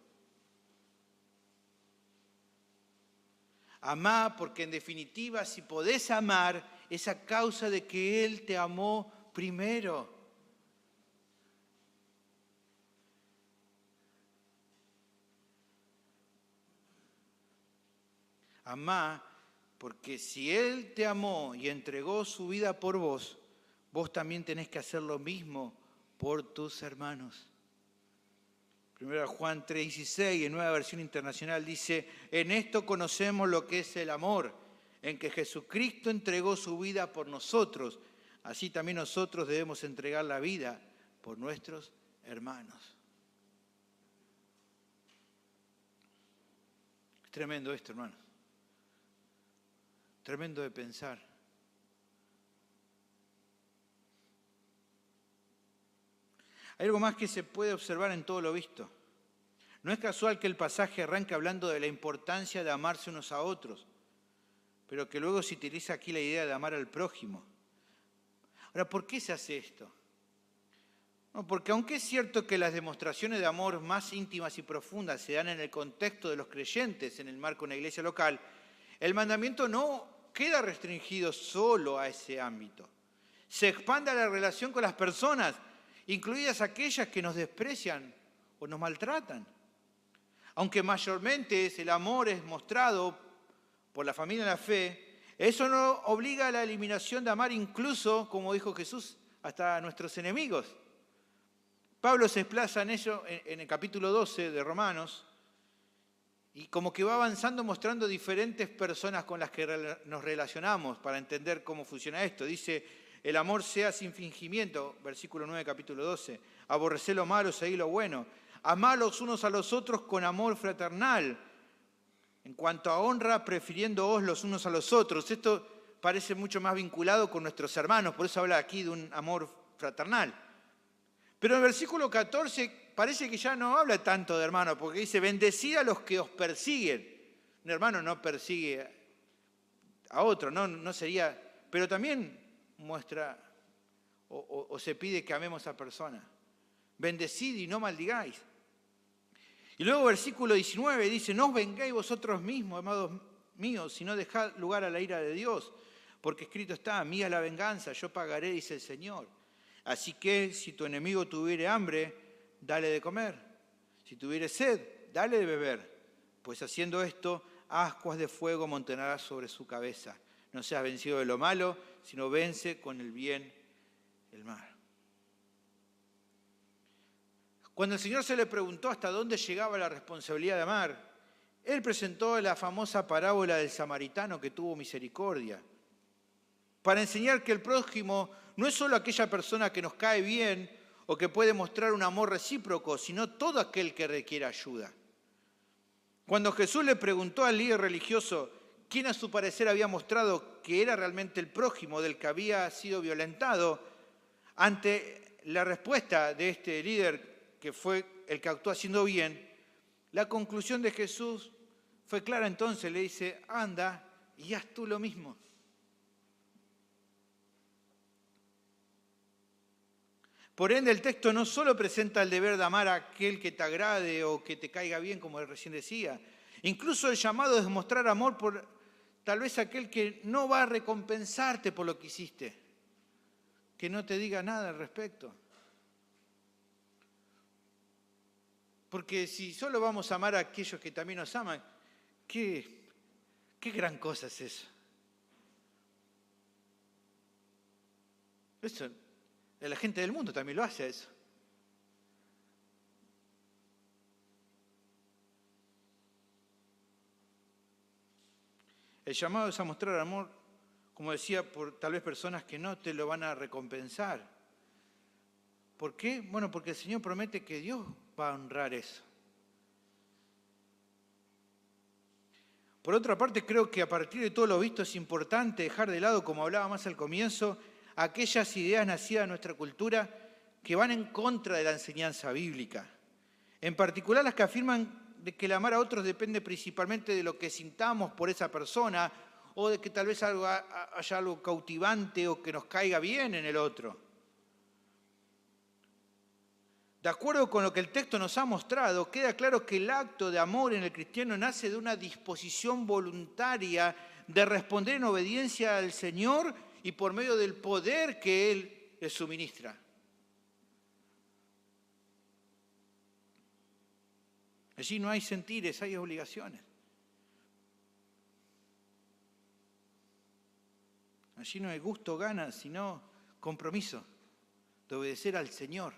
Amá porque en definitiva si podés amar es a causa de que Él te amó primero. Amá porque si Él te amó y entregó su vida por vos, vos también tenés que hacer lo mismo por tus hermanos. 1 Juan 3:16, en Nueva Versión Internacional, dice: en esto conocemos lo que es el amor, en que Jesucristo entregó su vida por nosotros. Así también nosotros debemos entregar la vida por nuestros hermanos. Es tremendo esto, hermanos. Tremendo de pensar. Hay algo más que se puede observar en todo lo visto. No es casual que el pasaje arranque hablando de la importancia de amarse unos a otros, pero que luego se utiliza aquí la idea de amar al prójimo. Ahora, ¿por qué se hace esto? No, porque aunque es cierto que las demostraciones de amor más íntimas y profundas se dan en el contexto de los creyentes, en el marco de una iglesia local, el mandamiento no queda restringido solo a ese ámbito. Se expande a la relación con las personas, incluidas aquellas que nos desprecian o nos maltratan. Aunque mayormente el amor es mostrado por la familia de la fe, eso no obliga a la eliminación de amar incluso, como dijo Jesús, hasta a nuestros enemigos. Pablo se explaza en ello en el capítulo 12 de Romanos y como que va avanzando mostrando diferentes personas con las que nos relacionamos para entender cómo funciona esto. Dice: el amor sea sin fingimiento, versículo 9, capítulo 12. Aborrecé lo malo, seguí lo bueno. Amá los unos a los otros con amor fraternal. En cuanto a honra, prefiriéndoos los unos a los otros. Esto parece mucho más vinculado con nuestros hermanos, por eso habla aquí de un amor fraternal. Pero en el versículo 14 parece que ya no habla tanto de hermanos, porque dice: bendecid a los que os persiguen. Un hermano no persigue a otro, no sería, pero también muestra o se pide que amemos a personas. Bendecid y no maldigáis. Y luego versículo 19 dice: no os vengáis vosotros mismos, amados míos, sino dejad lugar a la ira de Dios, porque escrito está: mía es la venganza, yo pagaré, dice el Señor. Así que si tu enemigo tuviere hambre, dale de comer. Si tuviere sed, dale de beber. Pues haciendo esto, ascuas de fuego montonarás sobre su cabeza. No seas vencido de lo malo, sino vence con el bien el mal. Cuando el Señor se le preguntó hasta dónde llegaba la responsabilidad de amar, Él presentó la famosa parábola del samaritano que tuvo misericordia, para enseñar que el prójimo no es solo aquella persona que nos cae bien o que puede mostrar un amor recíproco, sino todo aquel que requiere ayuda. Cuando Jesús le preguntó al líder religioso quién a su parecer había mostrado que era realmente el prójimo del que había sido violentado, ante la respuesta de este líder, que fue el que actuó haciendo bien, La conclusión de Jesús fue clara entonces, le dice, anda y haz tú lo mismo. Por ende, el texto no solo presenta el deber de amar a aquel que te agrade o que te caiga bien, como recién decía, incluso el llamado es mostrar amor por tal vez aquel que no va a recompensarte por lo que hiciste, que no te diga nada al respecto. Porque si solo vamos a amar a aquellos que también nos aman, ¿qué gran cosa es eso? Eso, la gente del mundo también lo hace eso. El llamado es a mostrar amor, como decía, por tal vez personas que no te lo van a recompensar. ¿Por qué? Bueno, porque el Señor promete que Dios va a honrar eso. Por otra parte, creo que a partir de todo lo visto es importante dejar de lado, como hablaba más al comienzo, aquellas ideas nacidas en nuestra cultura que van en contra de la enseñanza bíblica. En particular las que afirman de que el amar a otros depende principalmente de lo que sintamos por esa persona o de que tal vez haya algo cautivante o que nos caiga bien en el otro. De acuerdo con lo que el texto nos ha mostrado, queda claro que el acto de amor en el cristiano nace de una disposición voluntaria de responder en obediencia al Señor y por medio del poder que Él le suministra. Allí no hay sentires, hay obligaciones. Allí no hay gusto, ganas, sino compromiso de obedecer al Señor.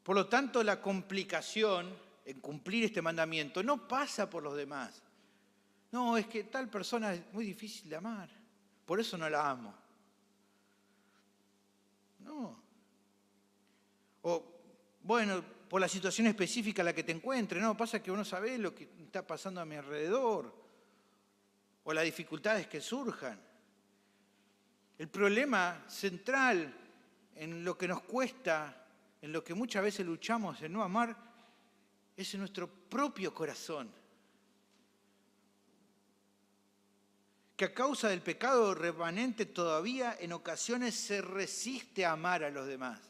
Por lo tanto, la complicación en cumplir este mandamiento no pasa por los demás. No, es que tal persona es muy difícil de amar, por eso no la amo. No. O, bueno, por la situación específica en la que te encuentres, no, pasa que uno sabe lo que está pasando a mi alrededor, o las dificultades que surjan. El problema central en lo que nos cuesta, en lo que muchas veces luchamos en no amar, es en nuestro propio corazón. Que a causa del pecado remanente todavía en ocasiones se resiste a amar a los demás.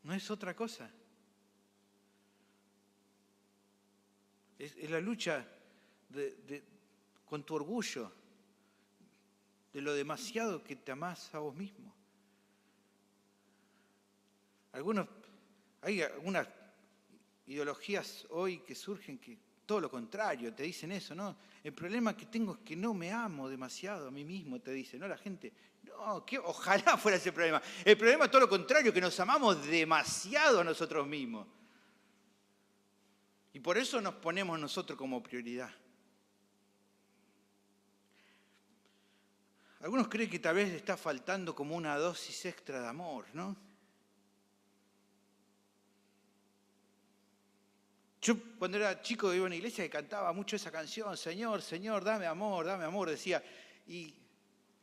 No es otra cosa. Es la lucha con tu orgullo, de lo demasiado que te amás a vos mismo. Hay algunas ideologías hoy que surgen que todo lo contrario, te dicen eso, ¿no? El problema que tengo es que no me amo demasiado a mí mismo, te dicen, ¿no? La gente, no, ojalá fuera ese problema. El problema es todo lo contrario, que nos amamos demasiado a nosotros mismos. Y por eso nos ponemos nosotros como prioridad. Algunos creen que tal vez le está faltando como una dosis extra de amor, ¿no? Yo cuando era chico iba a una iglesia y cantaba mucho esa canción, Señor, Señor, dame amor, decía. Y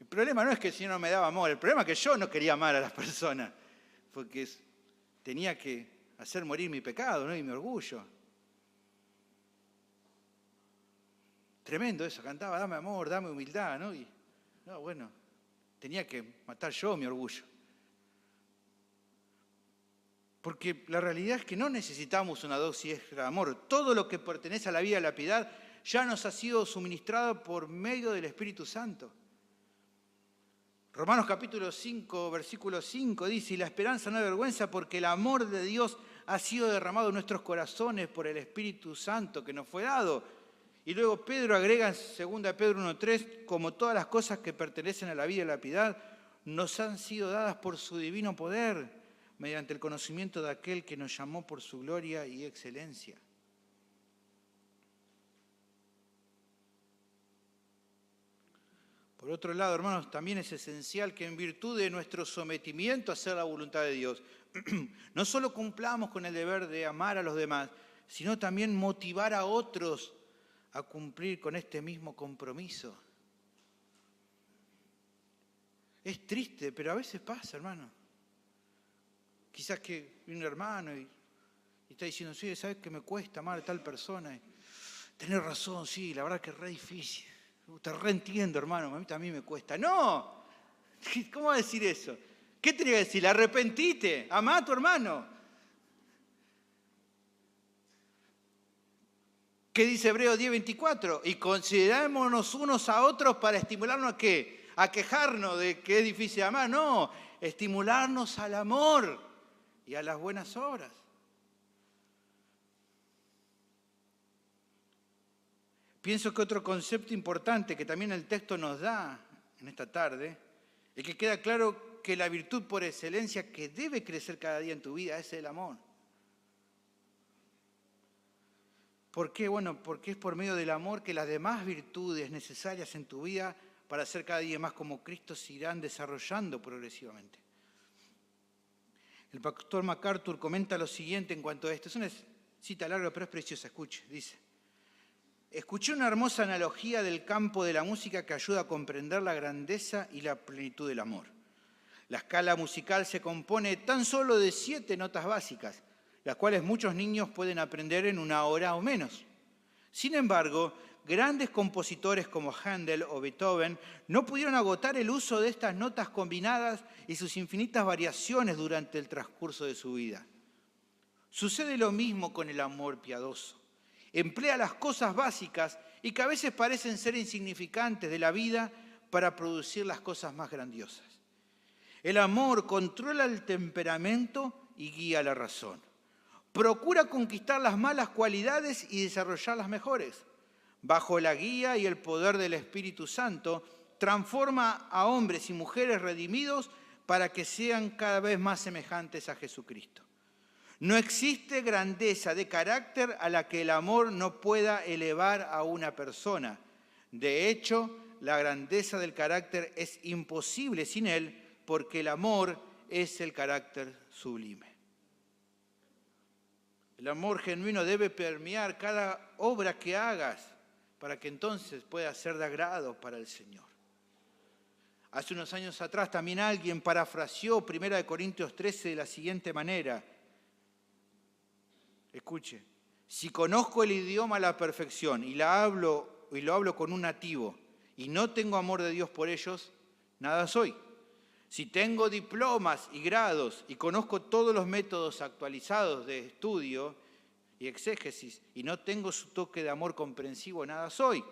el problema no es que el Señor no me daba amor, el problema es que yo no quería amar a las personas, porque tenía que hacer morir mi pecado, ¿no? Y mi orgullo. Tremendo eso, cantaba, dame amor, dame humildad, ¿no? Y no, bueno, tenía que matar yo mi orgullo. Porque la realidad es que no necesitamos una dosis extra de amor. Todo lo que pertenece a la vida de la piedad ya nos ha sido suministrado por medio del Espíritu Santo. Romanos capítulo 5, versículo 5 dice, y la esperanza no avergüenza porque el amor de Dios ha sido derramado en nuestros corazones por el Espíritu Santo que nos fue dado. Y luego Pedro agrega en 2 Pedro 1:3, como todas las cosas que pertenecen a la vida y la piedad, nos han sido dadas por su divino poder, mediante el conocimiento de aquel que nos llamó por su gloria y excelencia. Por otro lado, hermanos, también es esencial que en virtud de nuestro sometimiento a hacer la voluntad de Dios, no solo cumplamos con el deber de amar a los demás, sino también motivar a otros a cumplir con este mismo compromiso. Es triste, pero a veces pasa, hermano. Quizás que viene un hermano y está diciendo, sí, ¿sabes qué me cuesta amar a tal persona? Y, tenés razón, sí, la verdad que es re difícil. Te reentiendo, hermano, a mí también me cuesta. ¡No! ¿Cómo va a decir eso? ¿Qué tenía que decir? Arrepentite, amá a tu hermano. ¿Qué dice Hebreos 10:24? Y considerémonos unos a otros para estimularnos a qué? A quejarnos de que es difícil amar. No, estimularnos al amor y a las buenas obras. Pienso que otro concepto importante que también el texto nos da en esta tarde es que queda claro que la virtud por excelencia que debe crecer cada día en tu vida es el amor. ¿Por qué? Bueno, porque es por medio del amor que las demás virtudes necesarias en tu vida para ser cada día más como Cristo se irán desarrollando progresivamente. El pastor MacArthur comenta lo siguiente en cuanto a esto. Es una cita larga, pero es preciosa. Escuche, dice. Escuché una hermosa analogía del campo de la música que ayuda a comprender la grandeza y la plenitud del amor. La escala musical se compone tan solo de 7 notas básicas, las cuales muchos niños pueden aprender en 1 hora o menos. Sin embargo, grandes compositores como Händel o Beethoven no pudieron agotar el uso de estas notas combinadas y sus infinitas variaciones durante el transcurso de su vida. Sucede lo mismo con el amor piadoso. Emplea las cosas básicas y que a veces parecen ser insignificantes de la vida para producir las cosas más grandiosas. El amor controla el temperamento y guía la razón. Procura conquistar las malas cualidades y desarrollar las mejores. Bajo la guía y el poder del Espíritu Santo, transforma a hombres y mujeres redimidos para que sean cada vez más semejantes a Jesucristo. No existe grandeza de carácter a la que el amor no pueda elevar a una persona. De hecho, la grandeza del carácter es imposible sin él, porque el amor es el carácter sublime. El amor genuino debe permear cada obra que hagas para que entonces pueda ser de agrado para el Señor. Hace unos años atrás también alguien parafraseó 1 Corintios 13 de la siguiente manera. Escuche, si conozco el idioma a la perfección y lo hablo con un nativo y no tengo amor de Dios por ellos, nada soy. Si tengo diplomas y grados y conozco todos los métodos actualizados de estudio y exégesis y no tengo su toque de amor comprensivo, nada soy.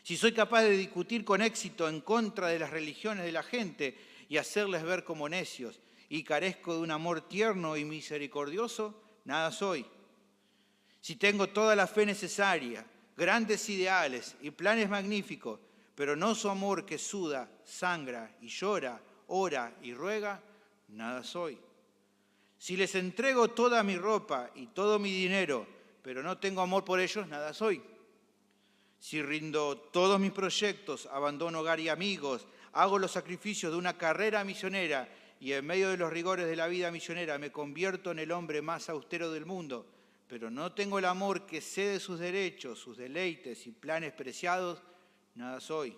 Si soy capaz de discutir con éxito en contra de las religiones de la gente y hacerles ver como necios y carezco de un amor tierno y misericordioso, nada soy. Si tengo toda la fe necesaria, grandes ideales y planes magníficos, pero no su amor que suda, sangra y llora, ora y ruega, nada soy. Si les entrego toda mi ropa y todo mi dinero, pero no tengo amor por ellos, nada soy. Si rindo todos mis proyectos, abandono hogar y amigos, hago los sacrificios de una carrera misionera y en medio de los rigores de la vida misionera me convierto en el hombre más austero del mundo, pero no tengo el amor que cede sus derechos, sus deleites y planes preciados, nada soy.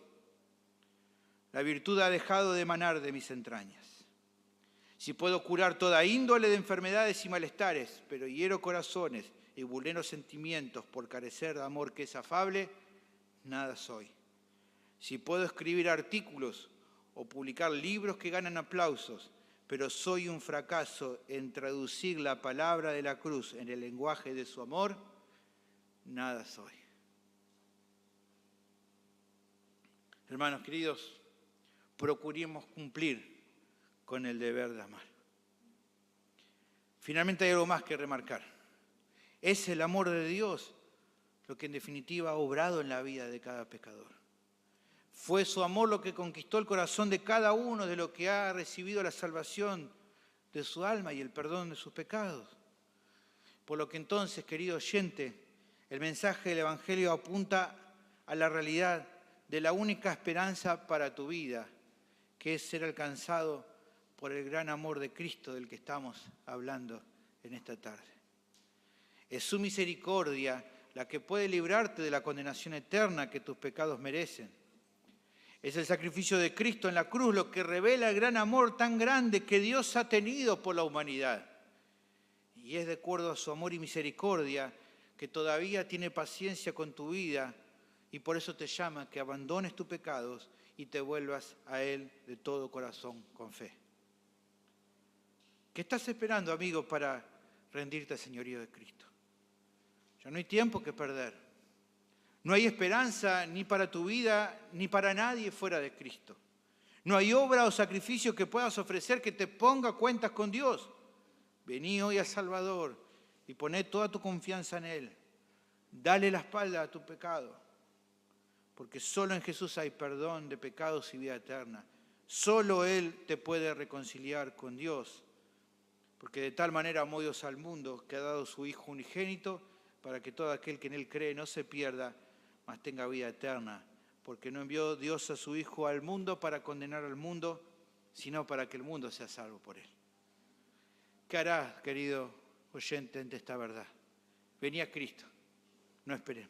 La virtud ha dejado de emanar de mis entrañas. Si puedo curar toda índole de enfermedades y malestares, pero hiero corazones y vulnero sentimientos por carecer de amor que es afable, nada soy. Si puedo escribir artículos o publicar libros que ganan aplausos, pero soy un fracaso en traducir la palabra de la cruz en el lenguaje de su amor, nada soy. Hermanos queridos, procuremos cumplir con el deber de amar. Finalmente hay algo más que remarcar. Es el amor de Dios lo que en definitiva ha obrado en la vida de cada pecador. Fue su amor lo que conquistó el corazón de cada uno de los que ha recibido la salvación de su alma y el perdón de sus pecados. Por lo que entonces, querido oyente, el mensaje del Evangelio apunta a la realidad de la única esperanza para tu vida, que es ser alcanzado por el gran amor de Cristo del que estamos hablando en esta tarde. Es su misericordia la que puede librarte de la condenación eterna que tus pecados merecen. Es el sacrificio de Cristo en la cruz lo que revela el gran amor tan grande que Dios ha tenido por la humanidad. Y es de acuerdo a su amor y misericordia que todavía tiene paciencia con tu vida y por eso te llama que abandones tus pecados y te vuelvas a Él de todo corazón con fe. ¿Qué estás esperando, amigo, para rendirte al señorío de Cristo? Ya no hay tiempo que perder. No hay esperanza ni para tu vida ni para nadie fuera de Cristo. No hay obra o sacrificio que puedas ofrecer que te ponga a cuentas con Dios. Vení hoy al Salvador y poné toda tu confianza en Él. Dale la espalda a tu pecado, porque solo en Jesús hay perdón de pecados y vida eterna. Solo Él te puede reconciliar con Dios, porque de tal manera amó Dios al mundo que ha dado su Hijo unigénito para que todo aquel que en Él cree no se pierda, mas tenga vida eterna. Porque no envió Dios a su Hijo al mundo para condenar al mundo, sino para que el mundo sea salvo por Él. ¿Qué harás, querido oyente, ante esta verdad? Vení a Cristo, no esperes.